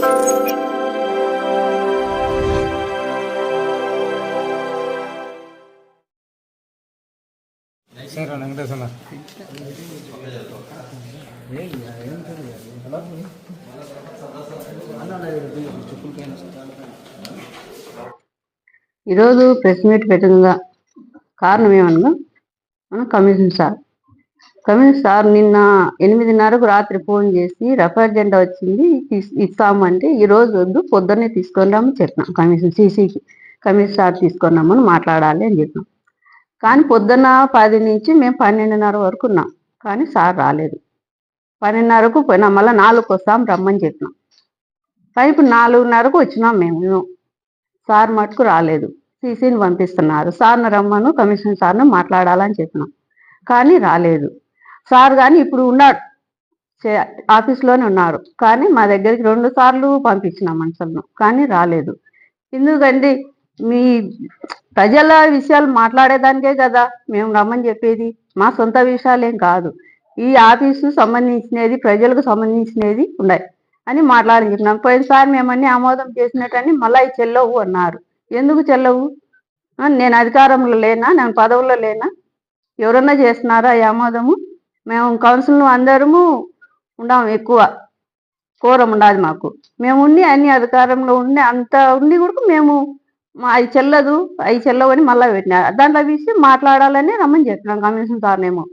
సరే వెంకటేశ్వర ఈరోజు press meet పెట్టిందిగా కారణం ఏమన్నా కమిషన్ సార్ నిన్న 8:30కు రాత్రి ఫోన్ చేసి రఫేల్ జెండా వచ్చింది ఇస్తాము అంటే ఈరోజు వద్దు పొద్దున్నే తీసుకొని రామని చెప్పినాం. సీసీకి కమిషన్ సార్ తీసుకొని రమ్మని మాట్లాడాలి అని చెప్పినాం. కానీ పొద్దున్న 10 నుంచి మేము 12:30 వరకు ఉన్నాం. కానీ సార్ రాలేదు. 12:30కు పోయినా మళ్ళీ 4కు వస్తాం రమ్మని చెప్పినాం. కానీ ఇప్పుడు 4:30కు వచ్చినాం మేము. సార్ మటుకు రాలేదు. సీసీని పంపిస్తున్నారు. సార్ని రమ్మను కమిషన్ సార్ని మాట్లాడాలని చెప్పినాం. కానీ రాలేదు. సార్ కానీ ఇప్పుడు ఉన్నాడు, ఆఫీస్లోనే ఉన్నారు. కానీ మా దగ్గరికి 2 సార్లు పంపించినాం మనుషులను, కానీ రాలేదు. ఎందుకండి మీ ప్రజల విషయాలు మాట్లాడేదానికే కదా మేము రమ్మని చెప్పేది, మా సొంత విషయాలేం కాదు. ఈ ఆఫీసు సంబంధించినది ప్రజలకు సంబంధించినది ఉన్నాయి అని మాట్లాడని చెప్పినాం. పోయినసారి మేమన్నీ ఆమోదం చేసినట్టని మళ్ళీ చెల్లవు అన్నారు. ఎందుకు చెల్లవు? నేను అధికారంలో లేనా? నేను పదవుల్లో లేనా? ఎవరన్నా చేస్తున్నారా ఈ ఆమోదము? మేము కౌన్సిల్ అందరము ఉన్నాము, ఎక్కువ కోరం ఉండాలి మాకు. మేము ఉండి అన్ని అధికారంలో ఉండి అంత ఉండి కూడా మేము అవి చెల్లవు అని మళ్ళీ పెట్టినారు. దాంట్లో విషయం మాట్లాడాలని రమ్మని చెప్పినాం కమిషన్ సార్నేమో,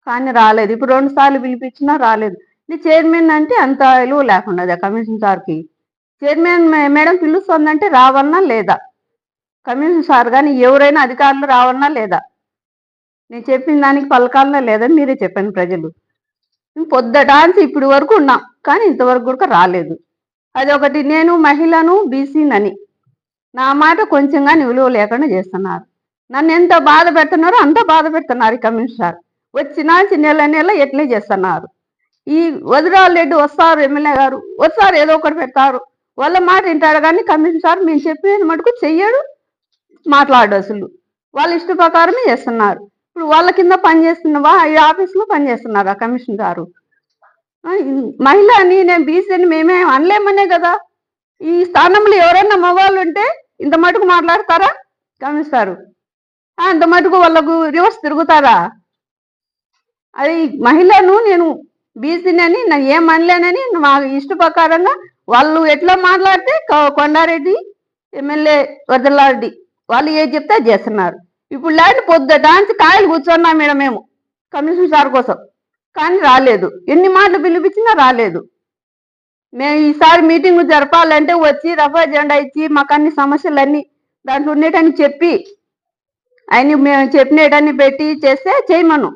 కానీ రాలేదు. ఇప్పుడు 2 సార్లు పిలిపించినా రాలేదు. ఇది చైర్మన్ అంటే అంత విలువ లేకుండా కమిషన్ సార్కి. చైర్మన్ మేడం పిలుస్తుందంటే రావాలన్నా లేదా? కమిషన్ సార్ కానీ ఎవరైనా అధికారులు రావాలన్నా లేదా? నేను చెప్పిన దానికి పలకాలన్నా లేదా? మీరే చెప్పండి. ప్రజలు పొద్దుటాన్స్ ఇప్పుడు వరకు ఉన్నాం, కానీ ఇంతవరకు కూడా రాలేదు. అది ఒకటి. నేను మహిళను బీసీనని నా మాట కొంచెంగా విలువ లేకుండా చేస్తున్నారు. నన్ను ఎంత బాధ పెడుతున్నారో అంత బాధ పెడుతున్నారు ఈ కమిషన్ సార్. వచ్చిన నెల ఎట్లే చేస్తున్నారు. ఈ వదిరాల రెడ్డి వస్తారు, ఎమ్మెల్యే గారు వస్తారు, ఏదో ఒకటి పెడతారు, వాళ్ళ మాట వింటాడు. కానీ కమిషన్ సార్ మేము చెప్పేది మటుకు చెయ్యడు, మాట్లాడు. అసలు వాళ్ళ ఇష్ట ప్రకారమే చేస్తున్నారు. ఇప్పుడు వాళ్ళ కింద పనిచేస్తున్నవా ఈ ఆఫీస్లో పనిచేస్తున్నారా కమిషన్ గారు? మహిళ అని నేను బీసీ అని మేమే అనలేమనే కదా. ఈ స్థానంలో ఎవరైనా మగవాళ్ళు ఉంటే ఇంత మటుకు మాట్లాడతారా కమిషనరు? ఇంత మటుకు వాళ్ళకు రివర్స్ తిరుగుతారా? అది మహిళను నేను బీసీని అని నేను ఏమనలేనని మా ఇష్ట ప్రకారంగా వాళ్ళు ఎట్లా మాట్లాడితే కొండారెడ్డి ఎమ్మెల్యే వదలారెడ్డి వాళ్ళు ఏది చెప్తే చేస్తున్నారు. ఇప్పుడు లేని పొద్దుటాంచి కాయలు కూర్చున్నాం మేడం మేము కమిషన్ సార్ కోసం, కానీ రాలేదు. ఎన్ని మాటలు పిలిపించినా రాలేదు. మేము ఈసారి మీటింగ్ జరపాలంటే వచ్చి రఫా జెండా ఇచ్చి మాకు అన్ని సమస్యలన్నీ దాంట్లో ఉండేటన్ని చెప్పి ఆయన మేము చెప్పినటన్ని పెట్టి చేస్తే చేయమను,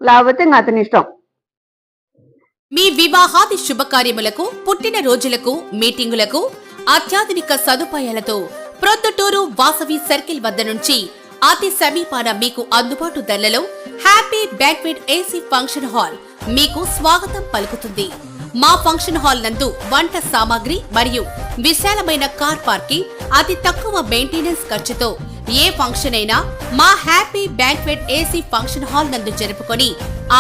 లేకపోతే ఇంకా అతని ఇష్టం. మీ వివాహాది శుభకార్యములకు, పుట్టిన రోజులకు, మీటింగులకు అత్యాధునిక సదుపాయాలతో ప్రొద్దుటూరు వాసవి సర్కిల్ వద్ద నుంచి అతి సమీపాన మీకు అందుబాటు ధరలలో happy banquet AC function hall మీకు స్వాగతం పలుకుతుంది. మా ఫంక్షన్ హాల్ నందు వంట సామాగ్రి మరియు విశాలమైన కార్ పార్కింగ్, అతి తక్కువ మెయింటెనెన్స్ ఖర్చుతో ఏ ఫంక్షన్ అయినా మా happy banquet AC function hall నందు జరుపుకొని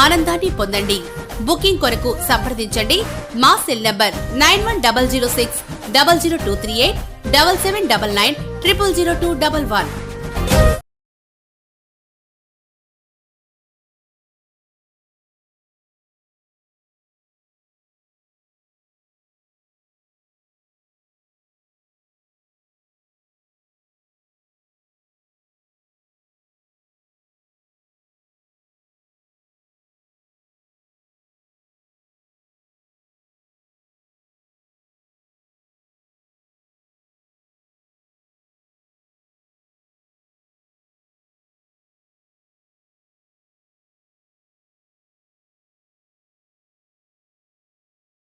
ఆనందాన్ని పొందండి. బుకింగ్ కొరకు సంప్రదించండి. మా సెల్ నంబర్ 9100600238 7799 000211.